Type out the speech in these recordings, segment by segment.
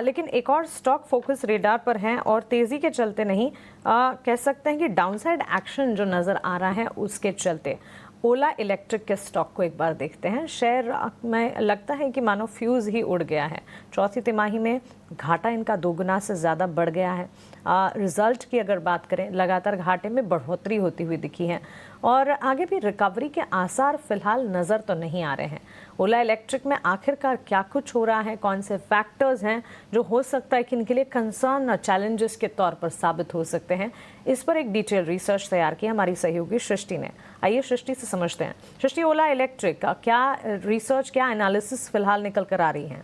लेकिन एक और स्टॉक फोकस रेडार पर हैं और तेजी के चलते नहीं, कह सकते हैं कि डाउनसाइड एक्शन जो नजर आ रहा है उसके चलते। ओला इलेक्ट्रिक के स्टॉक को एक बार देखते हैं। शेयर में लगता है कि मानो फ्यूज ही उड़ गया है। चौथी तिमाही में घाटा इनका दोगुना से ज़्यादा बढ़ गया है। रिजल्ट की अगर बात करें, लगातार घाटे में बढ़ोतरी होती हुई दिखी है और आगे भी रिकवरी के आसार फिलहाल नज़र तो नहीं आ रहे हैं। ओला इलेक्ट्रिक में आखिरकार क्या कुछ हो रहा है, कौन से फैक्टर्स हैं जो हो सकता है कि इनके लिए कंसर्न और चैलेंजेस के तौर पर साबित हो सकते हैं, इस पर एक डिटेल रिसर्च तैयार की हमारी सहयोगी सृष्टि ने। आइए सृष्टि से समझते हैं। सृष्टि, ओला इलेक्ट्रिक का क्या रिसर्च, क्या एनालिसिस फिलहाल निकल कर आ रही है?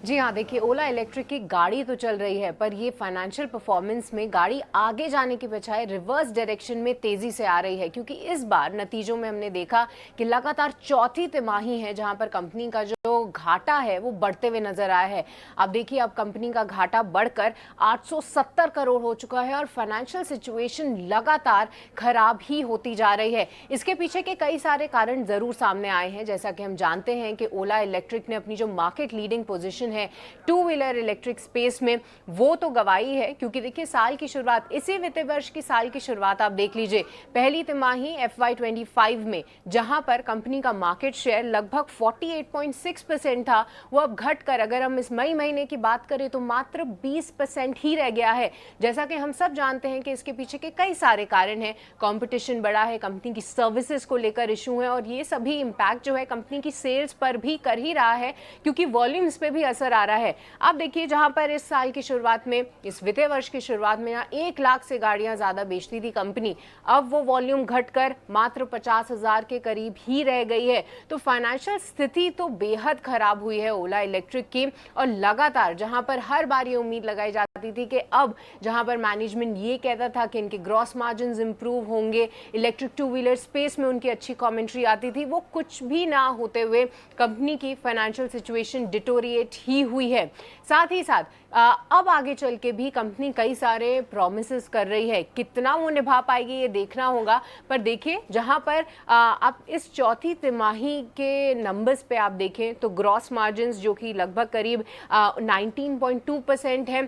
जी हाँ, देखिए ओला इलेक्ट्रिक की गाड़ी तो चल रही है, पर ये फाइनेंशियल परफॉर्मेंस में गाड़ी आगे जाने के बजाय रिवर्स डायरेक्शन में तेजी से आ रही है, क्योंकि इस बार नतीजों में हमने देखा कि लगातार चौथी तिमाही है जहां पर कंपनी का जो घाटा है वो बढ़ते हुए नजर आया है। अब देखिए, अब कंपनी का घाटा बढ़कर 870 करोड़ हो चुका है और फाइनेंशियल सिचुएशन लगातार खराब ही होती जा रही है। इसके पीछे के कई सारे कारण जरूर सामने आए हैं। जैसा कि हम जानते हैं कि ओला इलेक्ट्रिक ने अपनी जो मार्केट लीडिंग पोजीशन है टू व्हीलर इलेक्ट्रिक स्पेस में, वो तो गवाई है, क्योंकि देखिए साल की शुरुआत, इसी वित्तीय वर्ष की साल की शुरुआत आप देख लीजिए, पहली तिमाही FY25 में जहां पर कंपनी का मार्केट शेयर लगभग 48.6% था, वो अब घटकर, अगर हम इस मई महीने की बात करें तो मात्र 20% ही रह गया है। जैसा कि हम सब जानते हैं कि इसके पीछे के कई सारे कारण हैं। कंपटीशन बढ़ा है, कंपनी की सर्विसेज को लेकर इशू है और ये सभी इंपैक्ट जो है कंपनी की सेल्स पर भी कर ही रहा है, क्योंकि वॉल्यूम्स पे भी असर आ रहा है। आप देखिए, जहां पर इस साल की शुरुआत में, इस वित्तीय वर्ष की शुरुआत में 1 लाख से गाड़ियां ज्यादा बेचती थी कंपनी, अब वो वॉल्यूम घटकर मात्र 50,000 के करीब ही रह गई है। तो फाइनेंशियल स्थिति तो बेहद खराब हुई है ओला इलेक्ट्रिक की। और लगातार जहां पर हर बार ये उम्मीद लगाई जाती थी कि अब जहां पर मैनेजमेंट ये कहता था कि इनके ग्रॉस मार्जिन इंप्रूव होंगे, इलेक्ट्रिक टू व्हीलर स्पेस में उनकी अच्छी कमेंट्री आती थी, वो कुछ भी ना होते हुए कंपनी की फाइनेंशियल सिचुएशन डिटोरिएट ही हुई है। साथ ही साथ अब आगे चल के भी कंपनी कई सारे प्रॉमिसेस कर रही है, कितना वो निभा पाएगी ये देखना होगा। पर देखिए, जहां पर आप इस चौथी तिमाही के नंबर्स पे आप देखें तो ग्रॉस मार्जिन्स जो कि लगभग करीब 19.2% है।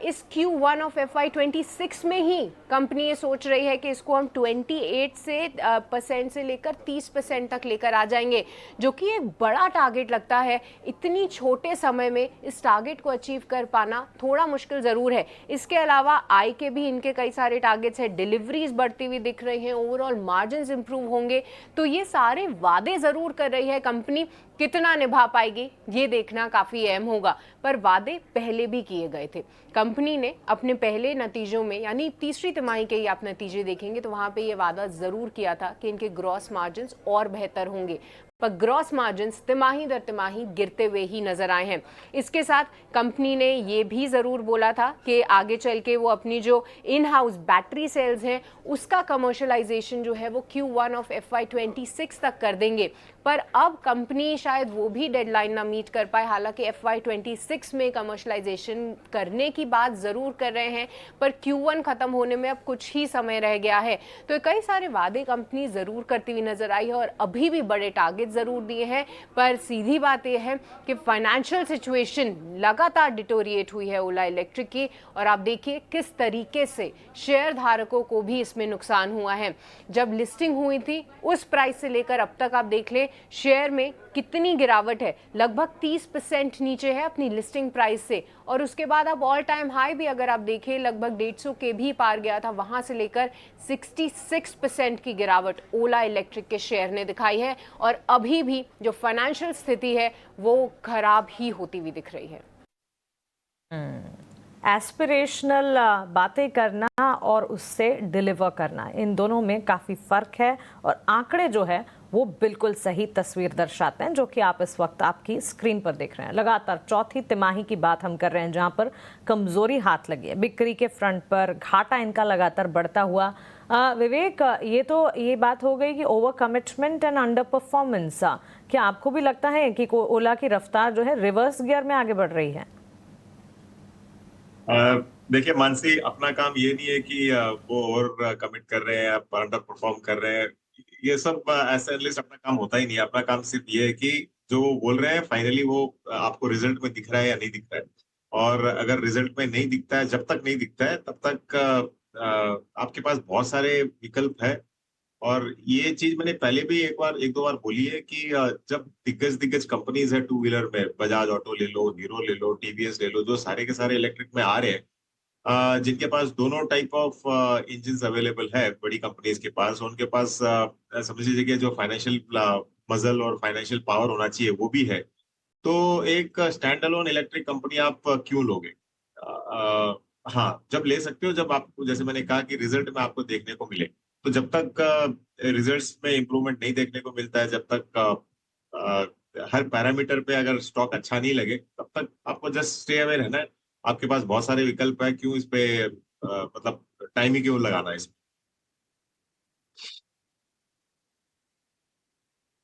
इस Q1 ऑफ FY26 में ही कंपनी ये सोच रही है कि इसको हम 28% से लेकर 30% तक लेकर आ जाएंगे, जो कि एक बड़ा टारगेट लगता है। इतनी छोटे समय में इस टारगेट को अचीव कर पाना थोड़ा मुश्किल जरूर है। इसके अलावा आय के भी इनके कई सारे टारगेट्स हैं, डिलीवरीज बढ़ती हुई दिख रही हैं, ओवरऑल मार्जिन्स इंप्रूव होंगे। तो ये सारे वादे जरूर कर रही है कंपनी, कितना निभा पाएगी ये देखना काफी अहम होगा। पर वादे पहले भी किए गए थे। कंपनी ने अपने पहले नतीजों में, यानी तीसरी तिमाही के ही आप नतीजे देखेंगे तो वहां पे ये वादा जरूर किया था कि इनके ग्रॉस मार्जिन्स और बेहतर होंगे, पर ग्रॉस मार्जिन्स तिमाही दर तिमाही गिरते हुए ही नजर आए हैं। इसके साथ कंपनी ने ये भी जरूर बोला था कि आगे चल के वो अपनी जो इन हाउस बैटरी सेल्स हैं उसका कमर्शलाइजेशन जो है वो Q1 ऑफ FY26 तक कर देंगे। पर अब कंपनी शायद वो भी डेडलाइन ना मीट कर पाए। हालांकि FY26 में कमर्शलाइजेशन करने की बात जरूर कर रहे हैं, पर Q1 खत्म होने में अब कुछ ही समय रह गया है। तो कई सारे वादे कंपनी जरूर करती हुई नजर आई है और अभी भी बड़े टारगेट जरूर दिए हैं। पर सीधी बात यह है कि फाइनेंशियल सिचुएशन लगातार डिटोरिएट हुई है ओला इलेक्ट्रिक की, और आप देखिए किस तरीके से शेयर धारकों को भी इसमें नुकसान हुआ है। जब लिस्टिंग हुई थी उस प्राइस से लेकर अब तक आप देख लें शेयर में कितनी गिरावट है, लगभग 30% नीचे है अपनी लिस्टिंग प्राइस से। और उसके बाद अब ऑल टाइम हाई भी अगर आप देखें लगभग 150 के भी पार गया था, वहां से लेकर 66% की गिरावट ओला इलेक्ट्रिक के शेयर ने दिखाई है। और अभी भी जो फाइनेंशियल स्थिति है वो खराब ही होती हुई दिख रही है। एस्पिरेशनल बातें करना और उससे डिलीवर करना, इन दोनों में काफ़ी फ़र्क है और आंकड़े जो है वो बिल्कुल सही तस्वीर दर्शाते हैं, जो कि आप इस वक्त आपकी स्क्रीन पर देख रहे हैं। लगातार चौथी तिमाही की बात हम कर रहे हैं जहां पर कमज़ोरी हाथ लगी है, बिक्री के फ्रंट पर घाटा इनका लगातार बढ़ता हुआ। विवेक, ये बात हो गई कि over commitment and under performance. क्या आपको भी लगता है कि ओला की रफ्तार जो है रिवर्स गियर में आगे बढ़ रही है? देखिए मानसी, अपना काम ये नहीं है कि वो और कमिट कर रहे हैं या अंडर परफॉर्म कर रहे हैं। ये सब ऐसे एनालिस्ट अपना काम होता ही नहीं है। अपना काम सिर्फ ये है कि जो वो बोल रहे हैं फाइनली वो आपको रिजल्ट में दिख रहा है या नहीं दिख रहा है। और अगर रिजल्ट में नहीं दिखता है, जब तक नहीं दिखता है तब तक आपके पास बहुत सारे विकल्प है। और ये चीज मैंने पहले भी एक दो बार बोली है कि जब दिग्गज दिग्गज कंपनीज है टू व्हीलर में, बजाज ऑटो ले लो, हीरो ले लो, टीवीएस ले लो, जो सारे के सारे इलेक्ट्रिक में आ रहे हैं, जिनके पास दोनों टाइप ऑफ इंजन अवेलेबल है बड़ी कंपनीज के पास, उनके पास समझ लीजिए कि जो फाइनेंशियल मजल और फाइनेंशियल पावर होना चाहिए वो भी है। तो एक स्टैंड अलोन इलेक्ट्रिक कंपनी आप क्यों लोगे? हाँ, जब ले सकते हो, जब आपको, जैसे मैंने कहा कि रिजल्ट में आपको देखने को मिले। तो जब तक रिजल्ट्स में इम्प्रूवमेंट नहीं देखने को मिलता है, जब तक हर पैरामीटर पे अगर स्टॉक अच्छा नहीं लगे, तब तक आपको जस्ट स्टे अवे रहना है। आपके पास बहुत सारे विकल्प है, क्यों इस पे मतलब टाइम ही क्यों लगाना है इसमें?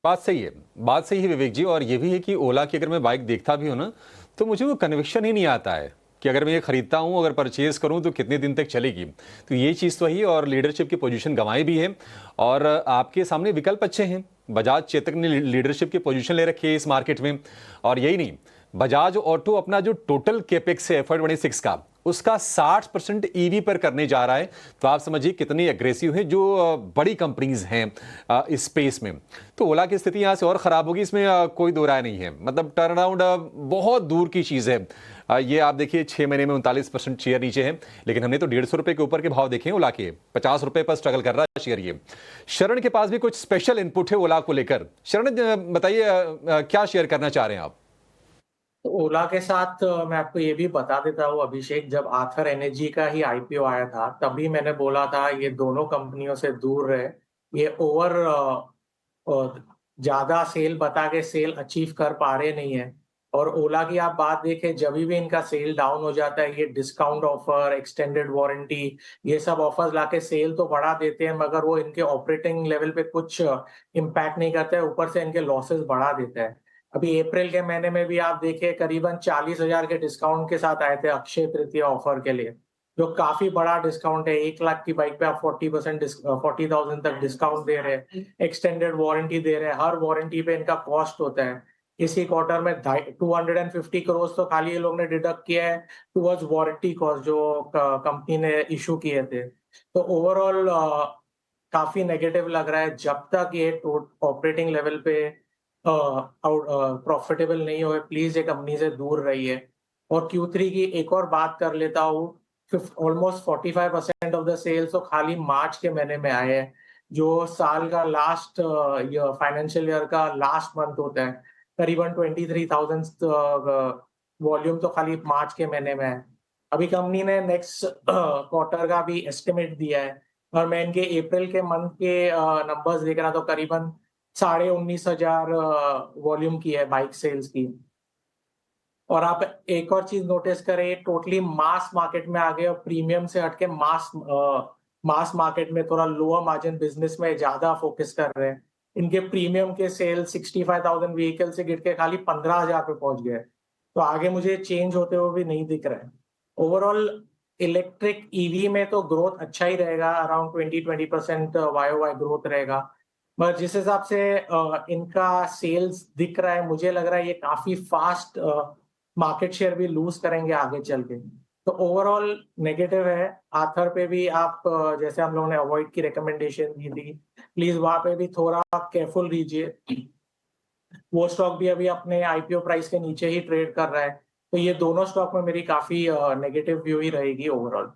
बात सही है विवेक जी। और ये भी है कि ओला की अगर मैं बाइक देखता भी हूँ ना, तो मुझे वो कन्विक्शन ही नहीं आता है कि अगर मैं ये खरीदता हूँ, अगर परचेज करूँ तो कितने दिन तक चलेगी। तो ये चीज़ तो है। और लीडरशिप की पोजीशन गंवाई भी है, और आपके सामने विकल्प अच्छे हैं। बजाज चेतक ने लीडरशिप की पोजीशन ले रखी है इस मार्केट में। और यही नहीं, बजाज ऑटो अपना जो टोटल केपेक्स है FY26 का, उसका 60% ईवी पर करने जा रहा है। तो आप समझिए कितनी एग्रेसिव है जो बड़ी कंपनीज हैं इस स्पेस में। तो ओला की स्थिति यहां से और खराब होगी, इसमें कोई दो राय नहीं है। मतलब टर्न अराउंड बहुत दूर की चीज है। ये आप देखिए 6 महीने में 39% शेयर नीचे है। लेकिन हमने तो 150 रुपए के ऊपर के भाव देखे हैं ओला के। 50 रुपए पर स्ट्रगल कर रहा है शेयर। ये शरण के पास भी कुछ स्पेशल इनपुट है ओला को लेकर। शरण, बताइए क्या शेयर करना चाह रहे हैं आप? तो ओला के साथ मैं आपको ये भी बता देता हूँ अभिषेक, जब आथर एनर्जी का ही आईपीओ आया था तभी मैंने बोला था ये दोनों कंपनियों से दूर रहे। ये ओवर ज्यादा सेल बता के सेल अचीव कर पा रहे नहीं है। और ओला की आप बात देखें, जब भी इनका सेल डाउन हो जाता है, ये डिस्काउंट ऑफर, एक्सटेंडेड वारंटी, ये सब ऑफर्स लाके सेल तो बढ़ा देते हैं, मगर वो इनके ऑपरेटिंग लेवल पे कुछ इम्पैक्ट नहीं करते हैं, ऊपर से इनके लॉसेस बढ़ा देता है। अभी अप्रैल के महीने में भी आप देखिए करीबन 40,000 के डिस्काउंट के साथ आए थे अक्षय तृतीया ऑफर के लिए, जो काफी बड़ा डिस्काउंट है। 1 लाख की बाइक पे आप 40,000 तक डिस्काउंट दे रहे हैं, एक्सटेंडेड वारंटी दे रहे हैं, हर वारंटी पे इनका कॉस्ट होता है। इसी क्वार्टर में 250 करोड़ तो खाली ये लोग ने डिडक्ट किया है टुवर्ड्स वारंटी कॉस्ट जो कंपनी ने इशू किए थे। तो ओवरऑल काफी नेगेटिव लग रहा है। जब तक ये ऑपरेटिंग लेवल पे प्रॉफिटेबल नहीं हो, प्लीज ये कंपनी से दूर रहिए। और Q3 की एक और बात कर लेता हूँ, ऑलमोस्ट 45% ऑफ द सेल्स तो खाली मार्च के महीने में आए हैं, जो साल का लास्ट फाइनेंशियल ईयर का लास्ट मंथ होता है। करीबन 23,000 वॉल्यूम तो खाली मार्च के महीने में है। अभी कंपनी ने नेक्स्ट क्वार्टर का भी एस्टिमेट दिया है, और मैं इनके अप्रैल के मंथ के नंबर्स देख रहा, तो करीबन 19,500 वॉल्यूम की है बाइक सेल्स की। और आप एक और चीज नोटिस करें, टोटली मास मार्केट में आ गए और प्रीमियम से हटके मास मार्केट में थोड़ा लोअर मार्जिन बिजनेस में ज्यादा फोकस कर रहे हैं। इनके प्रीमियम के सेल 65,000 व्हीकल से गिर के खाली 15,000 पे पहुंच गए। तो आगे मुझे चेंज होते हुए भी नहीं दिख रहा है। ओवरऑल इलेक्ट्रिक ईवी में तो ग्रोथ अच्छा ही रहेगा, अराउंड 20% YOY ग्रोथ रहेगा। मगर जिस हिसाब से इनका सेल्स दिख रहा है, मुझे लग रहा है ये काफी फास्ट मार्केट शेयर भी लूज करेंगे आगे चल के। तो ओवरऑल नेगेटिव है। आथर पे भी आप जैसे हम लोगों ने अवॉइड की रिकमेंडेशन दी थी, प्लीज वहां पे भी थोड़ा केयरफुल रहिए। वो स्टॉक भी अभी अपने आईपीओ प्राइस के नीचे ही ट्रेड कर रहा है। तो ये दोनों स्टॉक में मेरी काफी नेगेटिव व्यू ही रहेगी ओवरऑल।